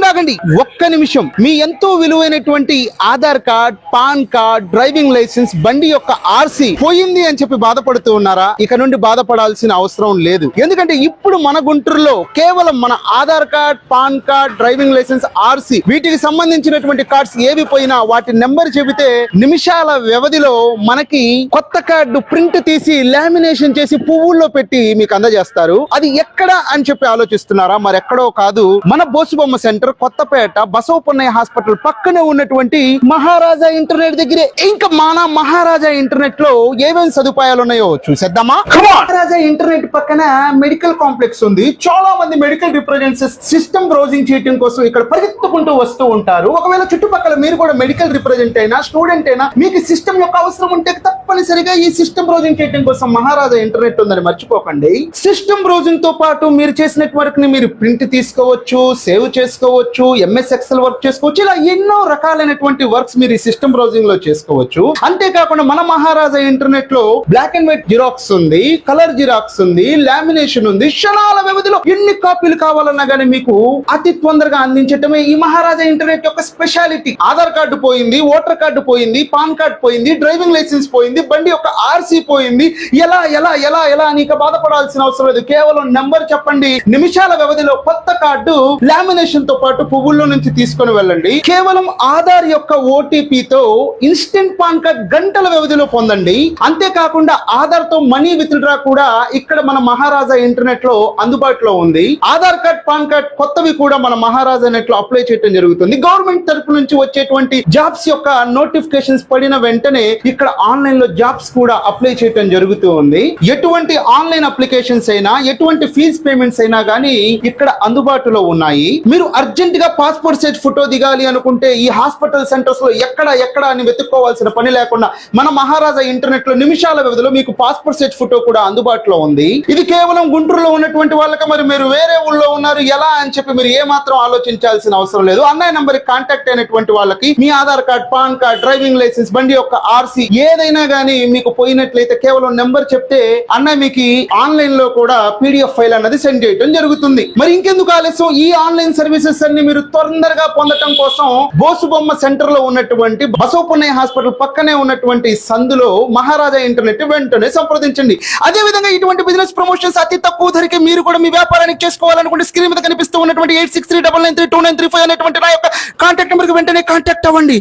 ఆగండి ఒక్క నిమిషం. మీ ఎంతో విలువైనటువంటి Aadhaar card, PAN card, driving licence, బండి యొక్క ఆర్సీ పోయింది అని చెప్పి బాధపడుతూ ఉన్నారా? ఇక నుండి బాధపడాల్సిన అవసరం లేదు. ఎందుకంటే ఇప్పుడు మన గుంటూరులో కేవలం మన Aadhaar card, PAN card, driving licence, RC వీటికి సంబంధించినటువంటి కార్డ్స్ ఏవి పోయినా వాటి నెంబర్ చెబితే నిమిషాల వ్యవధిలో మనకి కొత్త కార్డు ప్రింట్ తీసి లామినేషన్ చేసి పువ్వుల్లో పెట్టి మీకు అందజేస్తారు. అది ఎక్కడ అని చెప్పి ఆలోచిస్తున్నారా? మరి ఎక్కడో కాదు, మన బోసుబొమ్మ సెంటర్, కొత్తపేట, బసవపున్నయ్య హాస్పిటల్ పక్కనే ఉన్నటువంటి మహారాజా ఇంటర్నెట్ దగ్గరే. ఇంకా మన మహారాజా ఇంటర్నెట్ లో ఏమేమి సదుపాయాలు ఉన్నాయో చూసేద్దామా? మహారాజా ఇంటర్నెట్ పక్కన మెడికల్ కాంప్లెక్స్ ఉంది. చాలా మంది మెడికల్ రిప్రజెంటేటివ్స్ సిస్టమ్ బ్రౌజింగ్ చేయడం కోసం ఇక్కడ పరిగెత్తుకుంటూ వస్తూ ఉంటారు. ఒకవేళ చుట్టుపక్కల మీరు కూడా మెడికల్ రిప్రజెంట్ అయినా, స్టూడెంట్ అయినా, మీకు సిస్టమ్ యొక్క అవసరం ఉంటే తప్పనిసరిగా ఈ సిస్టమ్ బ్రౌజింగ్ చేయడం కోసం మహారాజా ఇంటర్నెట్ ఉందని మర్చిపోకండి. సిస్టమ్ బ్రౌజింగ్ తో పాటు మీరు చేసిన వర్క్ ని మీరు ప్రింట్ తీసుకోవచ్చు, సేవ్ చేసుకోవచ్చు, ఎంఎస్ ఎక్సెల్ వర్క్ చేసుకోవచ్చు. ఇలా ఎన్నో రకాలైనటువంటి వర్క్స్ మీరు ఈ సిస్టమ్ బ్రౌజింగ్ లో చేసుకోవచ్చు. అంతేకాకుండా మన మహారాజా ఇంటర్నెట్ లో బ్లాక్ అండ్ వైట్ జిరాక్స్ ఉంది, కలర్ జిరాక్స్ ఉంది, లామినేషన్ ఉంది. క్షణాల వ్యవధిలో ఎన్ని కాపీలు కావాలన్నా గానీ మీకు అతి తొందరగా అందించటమే ఈ మహారాజా ఇంటర్నెట్ యొక్క స్పెషాలిటీ. ఆధార్ కార్డు పోయింది, ఓటర్ కార్డు పోయింది, పాన్ కార్డు పోయింది, డ్రైవింగ్ లైసెన్స్ పోయింది, బండి యొక్క ఆర్సీ పోయింది, ఎలా ఎలా ఎలా ఎలా అని బాధపడాల్సిన అవసరం లేదు. కేవలం నెంబర్ చెప్పండి, నిమిషాల వ్యవధిలో కొత్త కార్డు లామినేషన్ తో పాటు పువ్వుల్లో నుంచి తీసుకొని వెళ్ళండి. కేవలం ఆధార్ యొక్క ఓటీపీతో ఇన్స్టెంట్ పాన్ కార్డ్ గంటల వ్యవధిలో పొందండి. అంతేకాకుండా ఆధార్ తో మనీ విత్ డ్రా కూడా ఇక్కడ మన మహారాజా ఇంటర్నెట్ లో అందుబాటులో ఉంది. ఆధార్ కార్డ్, పాన్ కార్డ్ కొత్తవి కూడా మన మహారాజా నెట్ లో అప్లై చేయడం జరుగుతుంది. గవర్నమెంట్ తరపు నుంచి వచ్చేటువంటి జాబ్స్ యొక్క నోటిఫికేషన్స్ పడిన వెంటనే ఇక్కడ ఆన్లైన్ లో జాబ్స్ కూడా అప్లై చేయడం జరుగుతూ ఉంది. ఎటువంటి ఆన్లైన్ అప్లికేషన్స్ అయినా, ఎటువంటి ఫీజ్ పేమెంట్స్ అయినా గానీ ఇక్కడ అందుబాటులో ఉన్నాయి. మీరు అర్జెంట్ గా పాస్పోర్ట్ సైజ్ ఫోటో దిగాలి అనుకుంటే ఈ హాస్పిటల్ సెంటర్స్ లో ఎక్కడ అని వెతుక్కోవాల్సిన పని లేకుండా మన మహారాజా ఇంటర్నెట్ లో నిమిషాల వ్యవధిలో మీకు పాస్పోర్ట్ సైజ్ ఫోటో కూడా అందుబాటులో ఉంది. ఇది కేవలం గుంటూరులో ఉన్నటువంటి వాళ్ళకి. మరి మీరు వేరే ఊళ్ళో ఉన్నారు ఎలా అని చెప్పి మీరు ఏ మాత్రం ఆలోచించాల్సిన అవసరం లేదు. అన్నయ్య నంబర్ కాంటాక్ట్ అయినటువంటి వాళ్ళకి మీ Aadhaar card, PAN card, driving licence, బండి యొక్క ఆర్సీ ఏదైనా గానీ మీకు పోయినట్లయితే కేవలం నెంబర్ చెప్తే అన్నయ్య మీకు ఆన్లైన్ లో కూడా పీడిఎఫ్ ఫైల్ అన్నది సెండ్ చేయడం జరుగుతుంది. మరి ఇంకెందుకు ఆలస్యం? ఈ ఆన్లైన్ సర్వీసెస్ అన్ని మీరు తొందరగా పొందటం కోసం బోసుబొమ్మ సెంటర్ లో ఉన్నటువంటి బసవపున్నయ్య హాస్పిటల్ పక్కనే ఉన్నటువంటి సందులో మహారాజా ఇంటర్నెట్ వెంటనే సంప్రదించండి. అదే విధంగా ఇటువంటి బిజినెస్ ప్రమోషన్స్ అతి తక్కువ ధరకి మీరు కూడా మీ వ్యాపారానికి చేసుకోవాలనుకుంటే స్క్రీన్ మీద కనిపిస్తూ ఉన్నటువంటి 8639932935 అనేటువంటి నా యొక్క కాంటాక్ట్ నెంబర్ కి వెంటనే కాంటాక్ట్ అవ్వండి.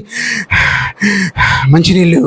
మంచినీళ్ళు.